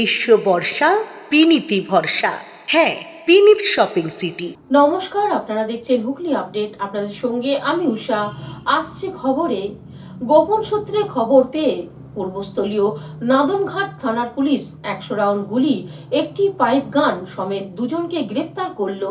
গ্রীষ্ম বর্ষা পিনিতি ভরসা। হ্যাঁ, পিনিত শপিং সিটি। নমস্কার, আপনারা দেখছেন হুগলি আপডেট। আপনাদের সঙ্গে আমি উষা। আসছে খবরে, গোপন সূত্রে খবর পেয়ে পূর্বস্থলীয় নাদনঘাট থানার পুলিশ 100 রাউন্ড গুলি, একটি পাইপ গান সমেত দুজনকে গ্রেপ্তার করলো।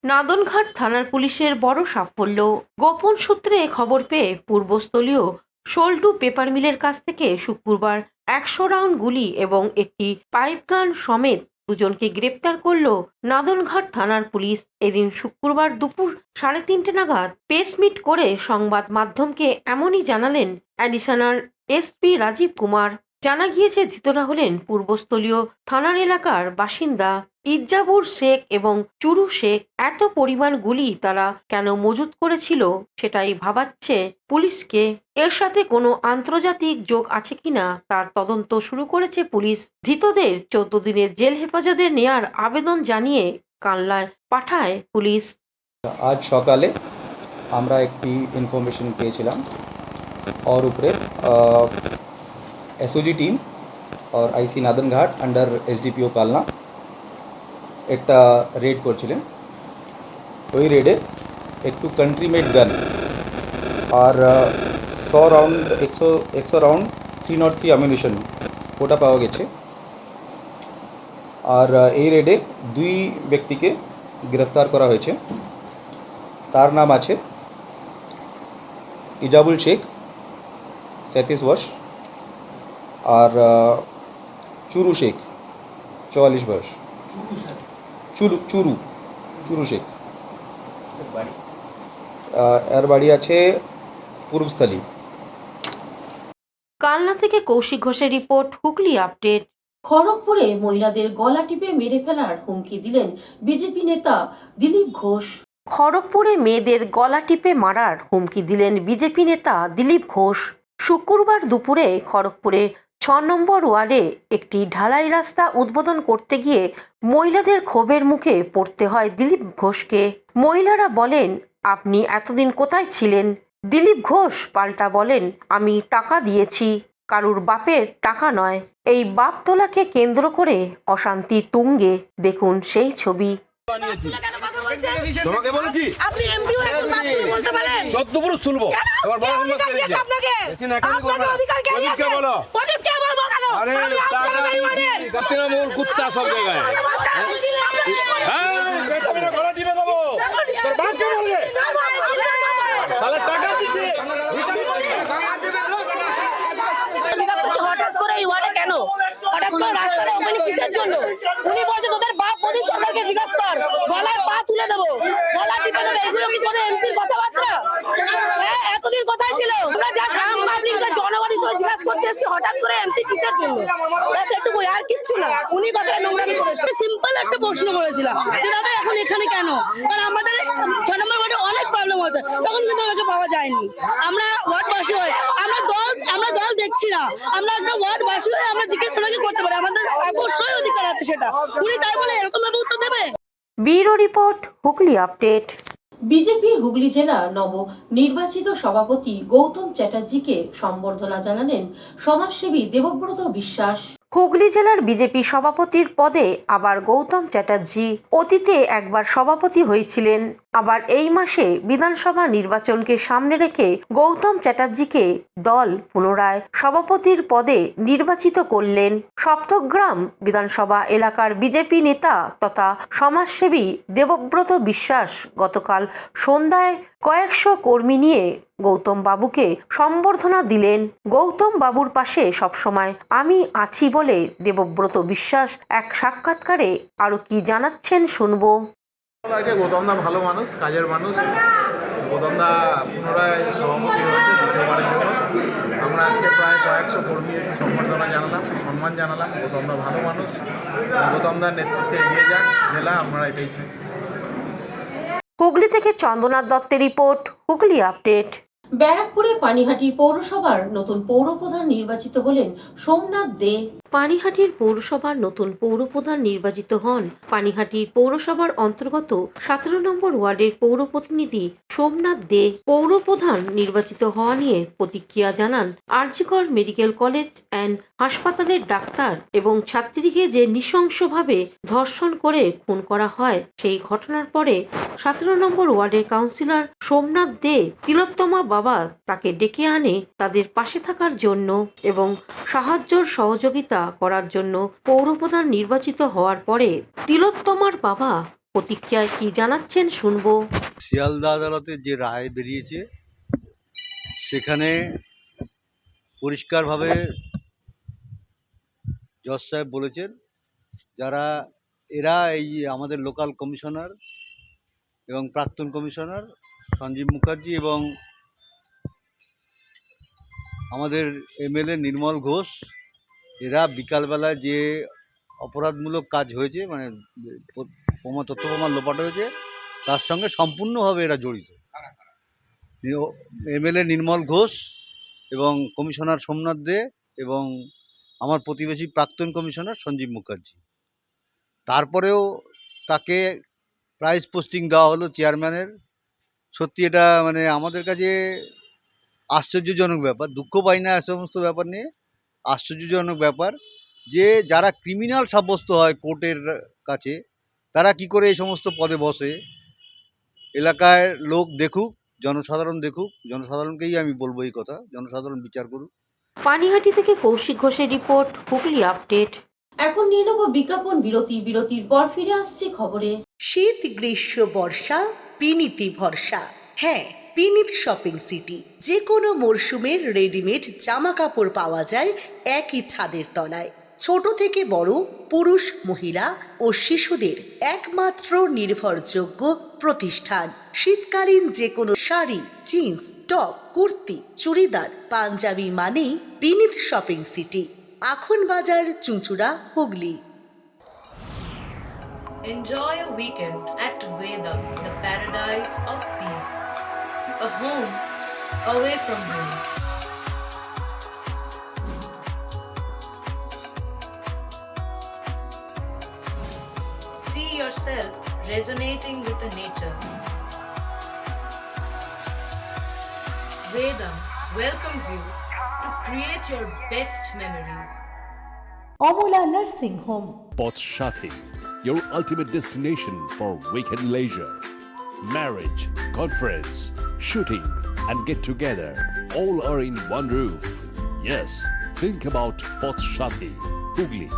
নাদনঘাট থানার পুলিশের বড় সাফল্য। গোপন সূত্রে খবর পেয়ে পূর্বস্থলীয় সোল্টু পেপার মিলের কাছ থেকে শুক্রবার 100 রাউন্ড গুলি এবং একটি পাইপ গান সমেত দুজনকে গ্রেপ্তার করলো নাদনঘাট থানার পুলিশ। এদিন শুক্রবার দুপুর 3:30 নাগাদ প্রেস মিট করে সংবাদ মাধ্যমকে এমনই জানালেন অ্যাডিশনাল এসপি রাজীব কুমার। জানা গিয়েছে, ধৃতরা হলেন পূর্বস্থলীয় থানার এলাকার বাসিন্দা ইজাবুর শেখ এবং চুরু শেখ। এত পরিমাণ গুলি তারা কেন মজুত করেছিল সেটাই ভাবাচ্ছে পুলিশকে। এর সাথে কোনো আন্তর্জাতিক যোগ আছে কিনা তার তদন্ত শুরু করেছে পুলিশ। ধৃতদের 14 দিনের জেল হেফাজতে নেয়ার আবেদন জানিয়ে কানলায় পাঠায় পুলিশ। আজ সকালে আমরা একটি ইনফরমেশন পেয়েছিলাম और ऊपर एसओजी टीम और आईसी नादनघाट अंडर एसडीपीओ कालना একটা রেড করছিলেন। ওই রেডে একটু কান্ট্রি মেড গান আর 100 রাউন্ড 303 অ্যামিউনিশন ওটা পাওয়া গেছে। আর এই রেডে দুই ব্যক্তিকে গ্রেফতার করা হয়েছে। তার নাম আছে ইজাবুল শেখ 37 वर्ष और चूरू शेख 44 वर्ष। चूरू शेख এর বাড়ি আছে পূর্বস্থলী। কালনা থেকে কৌশিক ঘোষের রিপোর্ট, হুগলি আপডেট। খড়গপুরে মহিলাদের গলা টিপে মেরে ফেলার হুমকি দিলেন বিজেপি নেতা দিলীপ ঘোষ। খড়গপুরে মেয়েদের গলা টিপে মারার হুমকি দিলেন বিজেপি নেতা দিলীপ ঘোষ। শুক্রবার দুপুরে খড়গপুরে 6 নম্বর ওয়ার্ডে একটি ঢালাই রাস্তা উদ্বোধন করতে গিয়ে মহিলাদের ক্ষোভের মুখে পড়তে হয় দিলীপ ঘোষকে। মহিলারা বলেন, আপনি এতদিন কোথায় ছিলেন? দিলীপ ঘোষ পাল্টা বলেন, আমি টাকা দিয়েছি, কারুর বাপের টাকা নয়। এই বাপ তোলাকে কেন্দ্র করে অশান্তি তুঙ্গে। দেখুন সেই ছবি। তোমাকে বলেছি আপনি এমপিও একজন বাপ তুলে বলতে পারেন? চোদ্দ পুরুষ তুলবো। আমার বড় অধিকার দিয়েছে আপনাকে। আপনাকে অধিকার কে দিয়েছে? বলো প্রদীপ কে বলবো কেন? আরে আমি আপনাকে গাড়ি মারেন। তৃণমূল কুত্তা সব জায়গায়। হ্যাঁ, গলা টিপে দেবো। তোর বাপকে বলবে তাহলে টাকা দিচ্ছে। হঠাৎ করে এই ওয়ার্ডে কেন? হঠাৎ করে রাস্তাটা ওখানে কিসের জন্য? উনি বলছে তোদের বাপ প্রদীপ সরকারকে জিজ্ঞাসা কর, গলায় পা তুলে দেবো, গলা টিপে দেবো। এগুলো কি কোনো এমপির কথাবার্তা? হ্যাঁ, এতদিন কোথায় ছিল? আমরা যা সাংবাদিকদের জনগণ হিসেবে জিজ্ঞাসা করতে এসেছি, হঠাৎ করে এমপি কিসের জন্য? ব্যাস এটুকু, আর কিচ্ছু না। উনি কথাটা নোংরামি করেছে। সিম্পল একটা প্রশ্ন করেছিলাম যে দাদা এখন এখানে কেন? কারণ আমাদের 6 নম্বর ওয়ার্ডে অনেক প্রবলেম হচ্ছে, তখন কিন্তু ওনাকে পাওয়া যায়নি। আমরা ওয়ার্ডবাসী হয়ে আমরা দল দেখছি না, আমরা একটা ওয়ার্ডবাসী হয়ে আমরা জিজ্ঞেস করতে পারি, আমাদের অবশ্যই অধিকার আছে সেটা। উনি তাই বলে এরকম ভাবে উত্তর দেবে? Bureau report, Hooghly update. বিজেপির হুগলি জেলা নব নির্বাচিত সভাপতি গৌতম চ্যাটার্জিকে সম্বর্ধনা জানালেন সমাজসেবী দেবব্রত বিশ্বাস। হুগলি জেলার বিজেপি সভাপতির পদে আবার গৌতম চ্যাটার্জি অতীতে একবার সভাপতি হয়েছিলেন। আবার এই মাসে বিধানসভা নির্বাচনকে সামনে রেখে গৌতম চ্যাটার্জিকে দল পুনরায় সভাপতির পদে নির্বাচিত করলেন। সপ্তগ্রাম বিধানসভা এলাকার বিজেপি নেতা তথা সমাজসেবী দেবব্রত বিশ্বাস গতকাল সন্ধ্যায় কয়েকশো কর্মী নিয়ে গৌতম বাবুকে সম্বর্ধনা দিলেন। গৌতম বাবুর পাশে সবসময় আমি আছি বলে দেবব্রত বিশ্বাস এক সাক্ষাৎকারে আরো কি জানাচ্ছেন শুনবো। গৌতমদা ভালো মানুষ, কাজের মানুষ। গৌতমদা পুনরায় সভাপতি হয়েছে দ্বিতীয়বারের জন্য। আমরা আজকে প্রায় কয়েকশো কর্মী এসে সম্বর্ধনা জানালাম, সম্মান জানালাম। গৌতমদা ভালো মানুষ, গৌতমদার নেতৃত্বে এগিয়ে যাক জেলা, আমরা এটাই চাই। হুগলি থেকে চন্দ্রনাথ দত্তের রিপোর্ট, হুগলি আপডেট। ব্যারাকপুরে পানিহাটি পৌরসভার নতুন পৌরপ্রধান নির্বাচিত হলেন সোমনাথ দে। পানিহাটির পৌরসভার নতুন পৌরপ্রধান নির্বাচিত হন পানিহাটির পৌরসভার অন্তর্গত 17 নম্বর ওয়ার্ডের পৌর প্রতিনিধি সোমনাথ দে পৌরপ্রধান নির্বাচিত হওয়া নিয়ে প্রতিক্রিয়া জানান আরজিকর মেডিকেল কলেজ অ্যান্ড হাসপাতালের ডাক্তার এবং ছাত্রীকে যে নৃশংসভাবে ধর্ষণ করে খুন করা হয় সেই ঘটনার পরে 17 নম্বর ওয়ার্ডের কাউন্সিলর সোমনাথ দে তিলোত্তমা বাবা তাকে ডেকে আনে তাদের পাশে থাকার জন্য এবং সাহায্য সহযোগিতা করার জন্য পৌরপ্রধান নির্বাচিত হওয়ার পরে তিলোত্তমার বাবা প্রতিক্রিয়ায় কি জানাচ্ছেন শুনবো। শিয়ালদা আদালতে যে রায় বেরিয়েছে সেখানে পরিষ্কারভাবে জজ সাহেব বলেছেন যারা এরা এই আমাদের লোকাল কমিশনার এবং প্রাক্তন কমিশনার সঞ্জীব মুখার্জি এবং আমাদের এমএলএ নির্মল ঘোষ এরা বিকালবেলা যে অপরাধমূলক কাজ হয়েছে মানে তথ্য প্রমাণ লোপাট হয়েছে তার সঙ্গে সম্পূর্ণভাবে এরা জড়িত। এমএলএ নির্মল ঘোষ এবং কমিশনার সোমনাথ দে এবং আমার প্রতিবেশী প্রাক্তন কমিশনার সঞ্জীব মুখার্জি। তারপরেও তাকে প্রাইজ পোস্টিং দেওয়া হলো চেয়ারম্যানের। সত্যি এটা মানে আমাদের কাছে আশ্চর্যজনক ব্যাপার, দুঃখ পাই না এ সমস্ত ব্যাপার নিয়ে, আশ্চর্যজনক ব্যাপার যে যারা ক্রিমিনাল সাব্যস্ত হয় কোর্টের কাছে তারা কি করে এই সমস্ত পদে বসে। এলাকায় লোক দেখুক, জনসাধারণ দেখুক, জনসাধারণকেই আমি বলবো এই কথা, জনসাধারণ বিচার করুক। পানিহাটি থেকে কৌশিক ঘোষের রিপোর্ট, হুগলি আপডেট। এখন নিয়ে নেব বিজ্ঞাপন বিরতি, বিরতির পর ফিরে আসছি খবরে। শীত গ্রীষ্ম বর্ষা পিনিতি ভরসা। হ্যাঁ, পিনিত শপিং সিটি। যে কোনো মরশুমের রেডিমেড জামা কাপড় পাওয়া যায় একই ছাদের তলায়। ছোট থেকে বড়, পুরুষ মহিলা ও শিশুদের একমাত্র নির্ভরযোগ্য প্রতিষ্ঠান। শীতকালীন যে কোনো শাড়ি, জিন্স, টপ, কুর্তি, চুড়িদার, পাঞ্জাবি মানেই পিনিত শপিং সিটি। আখন বাজার, চুঁচুড়া, Hooghly. Enjoy a weekend at Vedam, the paradise of peace. A home away from home. See yourself resonating with the nature. Vedam welcomes you to create your best memories. Amala nursing home. Potshati, your ultimate destination for weekend leisure. Marriage, conference, shooting, and get together all are in one roof. Yes, think about Potshati, Hugli.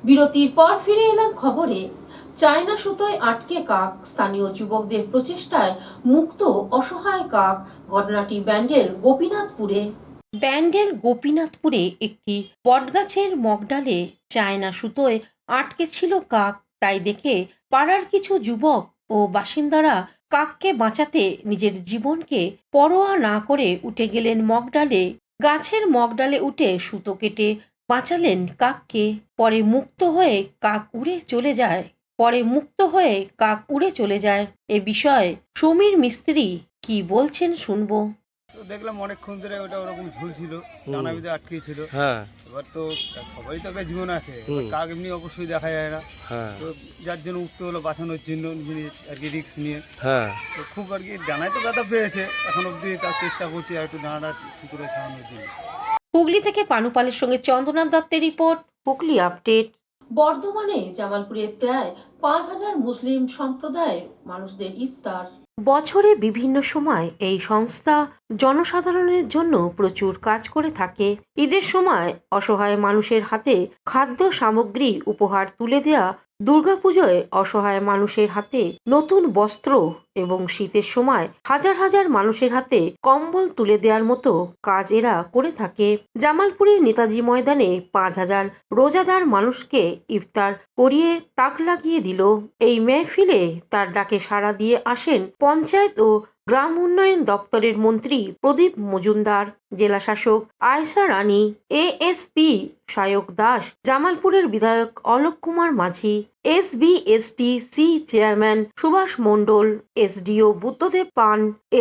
বিরতির পর ফিরে এলাম খবরে। China সুতোয় আটকে কাক, স্থানীয় যুবকদের প্রচেষ্টায় মুক্ত অসহায় কাক। ঘটনাটি ব্যান্ডেল গোপীনাথপুরে। ব্যান্ডেল গোপীনাথপুরে একটি বটগাছের মগডালে চায়না সুতোয় আটকে ছিল কাক। তাই দেখে পাড়ার কিছু যুবক ও বাসিন্দারা কাককে বাঁচাতে নিজের জীবনকে পরোয়া না করে উঠে গেলেন মগডালে। গাছের মগডালে উঠে সুতো কেটে বাঁচালেন কাককে। পরে মুক্ত হয়ে কাক উড়ে চলে যায়। এ বিষয়ে সমীর মিস্ত্রি কি বলছেন শুনবো। তো দেখলাম অনেকক্ষণ ধরে ওটা ওরকম ঝুলছিল, ডানা ভিতরে আটকে ছিল। এবার তো সবাই তো একটা জীবন আছে, কাক এমনি অবশ্যই দেখা যায় না। তো যার জন্য উঠতে হলো বাঁচানোর জন্য, আর কি রিস্ক নিয়ে। তো খুব আর কি ডানায় তো ব্যথা পেয়েছে, এখন অব্দি তার চেষ্টা করছি আর একটু ডানাটা সুতোরে ছাড়ানোর জন্য। হুগলি থেকে পানুপালের সঙ্গে চন্দ্রনাথ দত্তের রিপোর্ট, হুগলি আপডেট। বর্ধমানে জামালপুরে প্রায় 5000 মুসলিম সম্প্রদায়ের মানুষদের ইফতার। বছরে বিভিন্ন সময় এই সংস্থা জনসাধারণের জন্য প্রচুর কাজ করে থাকে। ঈদের সময় অসহায় মানুষের হাতে খাদ্য সামগ্রী উপহার তুলে দেয়া, দুর্গাপুজোয় অসহায় মানুষের হাতে নতুন বস্ত্র এবং শীতের সময় হাজার হাজার মানুষের হাতে কম্বল তুলে দেওয়ার মতো কাজ এরা করে থাকে। জামালপুরের নেতাজি ময়দানে 5000 রোজাদার মানুষকে ইফতার করিয়ে তাক লাগিয়ে দিল। এই মেহফিলে তার ডাকে সাড়া দিয়ে আসেন পঞ্চায়েত ও গ্রাম উন্নয়ন দপ্তরের মন্ত্রী প্রদীপ মজুমদার, জেলা শাসক আয়েশা রানী, এএসপি সায়ক দাস, জামালপুরের বিধায়ক অলোক কুমার মাঝি, SBSTC চেয়ারম্যান সুভাষ মণ্ডল, SDO বুদ্ধদেব পান,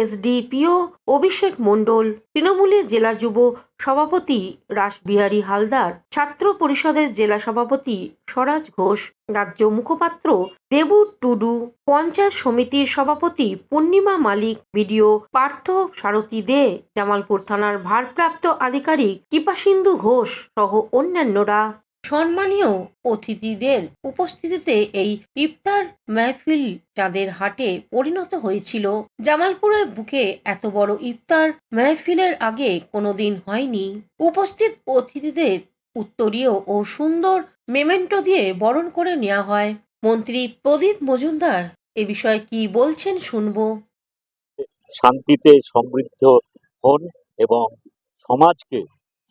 SDPO অভিষেক মণ্ডল, তৃণমূলের জেলা যুব সভাপতি রাসবিহারী হালদার, ছাত্র পরিষদের জেলা সভাপতি স্বরাজ ঘোষ, রাজ্য মুখপাত্র দেবু টুডু, পঞ্চায়েত সমিতির সভাপতি পূর্ণিমা মালিক, বিডিও পার্থ সারথী দে, জামালপুর থানার ভারপ্রাপ্ত আধিকারিক কৃপাসিন্ধু ঘোষ সহ অন্যান্যরা। সম্মানীয় অতিথিদের উপস্থিতিতে এই ইফতার মাহফিল চাঁদের হাটে পরিণত হয়েছিল। জামালপুরের বুকে এত বড় ইফতার মাহফিলের আগে কোনোদিন হয়নি। উপস্থিত অতিথিদের উত্তরীয় ও সুন্দর মেমেন্টো দিয়ে বরণ করে নেওয়া হয়। মন্ত্রী প্রদীপ মজুমদার এ বিষয়ে কি বলছেন শুনবো। শান্তিতে সমৃদ্ধ হন এবং সমাজকে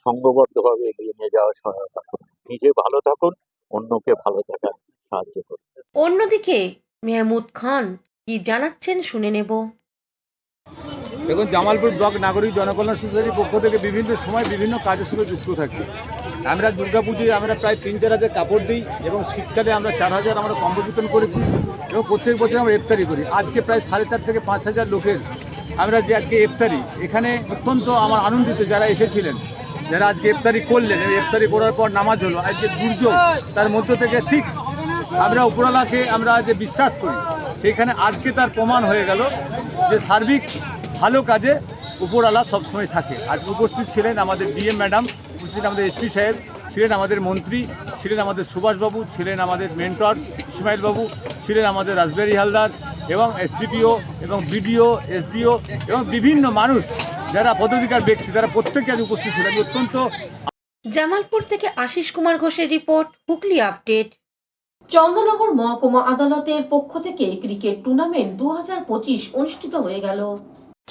সংঘবদ্ধভাবে এগিয়ে নিয়ে যাওয়ার সহায়তা করুন। নিজে ভালো থাকুন, অন্যকে ভালো থাকার সাহায্য করুন। অন্যদিকে মেহমুদ খান কি জানাচ্ছেন শুনে নেব। দেখুন, জামালপুর ব্লক নাগরিক জনকল্যাণ সোসাইটির পক্ষ থেকে বিভিন্ন সময় বিভিন্ন কাজের সঙ্গে যুক্ত থাকি। আমরা দুর্গাপুজোয় আমরা প্রায় 3-4 হাজার কাপড় দিই এবং শীতকালে আমরা 4,000 আমরা কম্বল বিতরণ করেছি এবং প্রত্যেক বছর আমরা ইফতারি করি। আজকে প্রায় 4,500 থেকে 5,000 লোকের আমরা যে আজকে ইফতারি, এখানে অত্যন্ত আমার আনন্দিত যারা এসেছিলেন, যারা আজকে ইফতারি করলেন। ইফতারি করার পর নামাজ হলো, আজকে দুর্যোগ তার মধ্য থেকে ঠিক আমরা উপরওয়ালাকে আমরা যে বিশ্বাস করি, সেইখানে আজকে তার প্রমাণ হয়ে গেল যে সার্বিক ভালো কাজে উপরওয়ালা সবসময় থাকে। আজকে উপস্থিত ছিলেন আমাদের ডিএম ম্যাডাম, উপস্থিত আমাদের এসপি সাহেব, ছিলেন আমাদের মন্ত্রী, ছিলেন আমাদের সুভাষবাবু, ছিলেন আমাদের মেন্টর ইসমাইলবাবু, ছিলেন আমাদের রাসবিহারী হালদার এবং এসডিপিও এবং বিডিও, এসডিও এবং বিভিন্ন মানুষ যারা পদাধিকার ব্যক্তি, তারা প্রত্যেকে আজ উপস্থিত ছিলেন। অত্যন্ত জামালপুর থেকে আশিস কুমার ঘোষের রিপোর্ট, হুগলি আপডেট। চন্দননগর মহকুমা আদালতের পক্ষ থেকে ক্রিকেট টুর্নামেন্ট 2025 অনুষ্ঠিত হয়ে গেল।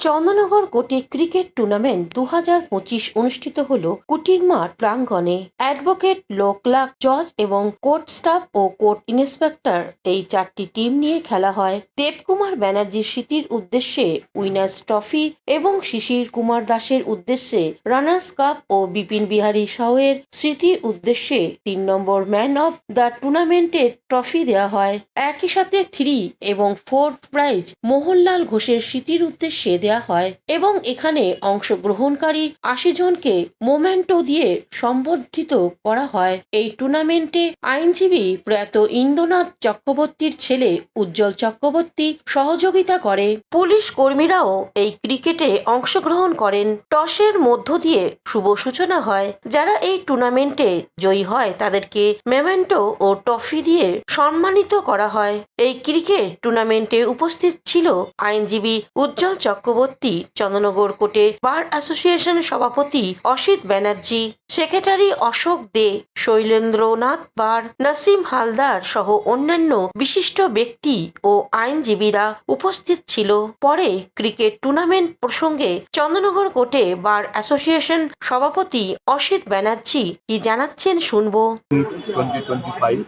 চন্দননগর কোর্টে ক্রিকেট টুর্নামেন্ট 2025 অনুষ্ঠিত হলো কুটির মাঠ প্রাঙ্গণে। অ্যাডভোকেট, ল ক্লার্ক, জজ এবং কোর্ট স্টাফ ও কোর্ট ইন্সপেক্টর এই 4টি টিম নিয়ে খেলা হয়। দেবকুমার ব্যানার্জির স্মৃতির উদ্দেশ্যে উইনার্স ট্রফি এবং শিশির কুমার দাসের উদ্দেশ্যে রানার্স কাপ ও বিপিন বিহারী সাউয়ের স্মৃতির উদ্দেশ্যে 3 নম্বর ম্যান অফ দ্য টুর্নামেন্টের ট্রফি দেওয়া হয়। একই সাথে 3 এবং 4 প্রাইজ মোহনলাল ঘোষের স্মৃতির উদ্দেশ্যে দেওয়া হয় এবং এখানে অংশগ্রহণকারী 80 জনকে মোমেন্টো দিয়ে সম্বর্ধিত করা হয়। এই টুর্নামেন্টে আইনজীবী প্রয়াত ইন্দ্রনাথ চক্রবর্তীর ছেলে উজ্জ্বল চক্রবর্তী সহযোগিতা করে। পুলিশ কর্মীরাও এই ক্রিকেটে অংশগ্রহণ করেন। টসের মধ্য দিয়ে শুভ সূচনা হয়। যারা এই টুর্নামেন্টে জয়ী হয় তাদেরকে মেমেন্টো ও ট্রফি দিয়ে সম্মানিত করা হয়। এই ক্রিকেট টুর্নামেন্টে উপস্থিত ছিল আইনজীবী উজ্জ্বল চক্রবর্তী, চন্দননগর কোর্টের বার অ্যাসোসিয়েশন সভাপতি অসিত ব্যানার্জি, সেক্রেটারি অশোক দে, শৈলেন্দ্রনাথ বার, নাসিম হালদার সহ অন্যান্য বিশিষ্ট ব্যক্তি ও আইনজীবীরা উপস্থিত ছিল। পরে ক্রিকেট টুর্নামেন্ট প্রসঙ্গে চন্দননগর কোর্টে বার অ্যাসোসিয়েশন সভাপতি অসিত ব্যানার্জি কি জানাচ্ছেন শুনবো। 2025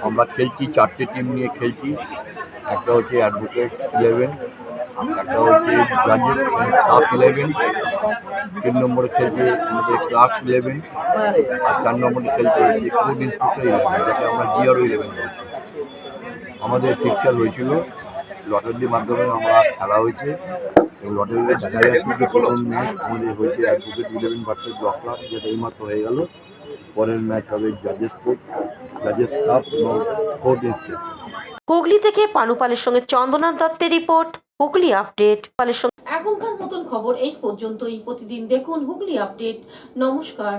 আমরা খেলছি, 4টে টিম নিয়ে খেলছি। একটা হচ্ছে অ্যাডভোকেট 11, একটা হচ্ছে জাজেস স্টাফ 11, 3 নম্বরে খেলছে আমাদের ক্লার্ক 11, আর 4 নম্বরে খেলছে কোর্ট ইন্সপেক্টর 11, যাকে আমরা জিআরও 11 বলছি। আমাদের ফিক্সচার হয়েছিল, লটারির মাধ্যমে আমরা খেলা হয়েছে এবং লটারিতে দেখা যাচ্ছে যে প্রথম ম্যাচ আমাদের হয়েছে অ্যাডভোকেট 11 ভার্সেস ব্লক ক্লাব, যেটা এইমাত্র হয়ে গেল। পরের ম্যাচ হবে জাজেস কোর্ট, জাজেস স্টাফ এবং কোর্ট ইন্সপেক্টর। হুগলি থেকে পানুপালের সঙ্গে চন্দ্রনাথ দত্তের রিপোর্ট, হুগলি আপডেট। এখনকার মতন খবর এই পর্যন্তই। প্রতিদিন দেখুন হুগলি আপডেট। নমস্কার।